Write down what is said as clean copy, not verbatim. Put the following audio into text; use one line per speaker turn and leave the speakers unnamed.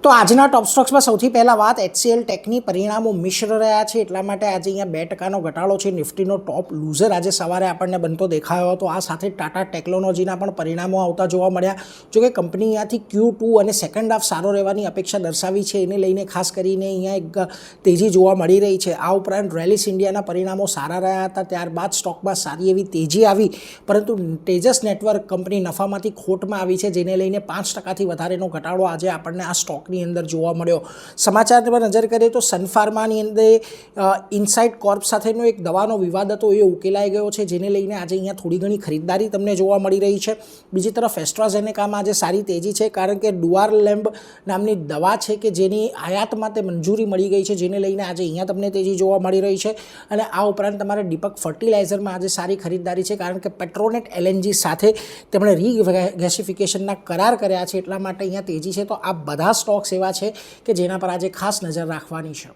તો આજના ટોપ સ્ટોક્સમાં સૌથી પહેલાં વાત HCL ટેકની પરિણામો મિશ્ર રહ્યા છે, એટલા માટે આજે અહીંયા 2% ઘટાડો છે. નિફ્ટીનો ટોપ લૂઝર આજે સવારે આપણને બનતો દેખાયો હતો. આ સાથે ટાટા ટેકનોલોજીના પણ પરિણામો આવતા જોવા મળ્યા. જોકે કંપની અહીંયાથી Q2 અને સેકન્ડ હાફ સારો રહેવાની અપેક્ષા દર્શાવી છે, એને લઈને ખાસ કરીને અહીંયા એક તેજી જોવા મળી રહી છે. આ ઉપરાંત રેલિસ ઇન્ડિયાના પરિણામો સારા રહ્યા હતા, ત્યારબાદ સ્ટોકમાં સારી એવી તેજી આવી, પરંતુ તેજસ નેટવર્ક કંપની નફામાંથી ખોટમાં આવી છે, જેને લઈને 5%થી વધારેનો ઘટાડો આજે આપણને આ સ્ટોકની અંદર જોવા મળ્યો. સમાચાર પર નજર કરીએ તો સન ફાર્માની અંદર ઇનસાઇટ કોર્પ સાથેનો એક દવાનો વિવાદ હતો, એ ઉકેલાઈ ગયો છે, જેને લઈને આજે અહીંયા થોડી ઘણી ખરીદદારી તમને જોવા મળી રહી છે. બીજી તરફ એસ્ટ્રાઝેનેકામાં આજે સારી તેજી છે, કારણ કે ડુઆરલેમ્બ નામની દવા છે કે જેની આયાત માટે મંજૂરી મળી ગઈ છે, જેને લઈને આજે અહીંયા તમને તેજી જોવા મળી રહી છે. અને આ ઉપરાંત તમારે દીપક ફર્ટિલાઇઝરમાં આજે સારી ખરીદદારી છે, કારણ કે પેટ્રોનેટ LNG સાથે તેમણે રીગેસિફિકેશનના કરાર કર્યા છે, એટલા માટે અહીંયા તેજી છે. તો આ બધા સ્ટોક્સ એવા છે કે જેના પર આજે ખાસ નજર રાખવાની છે.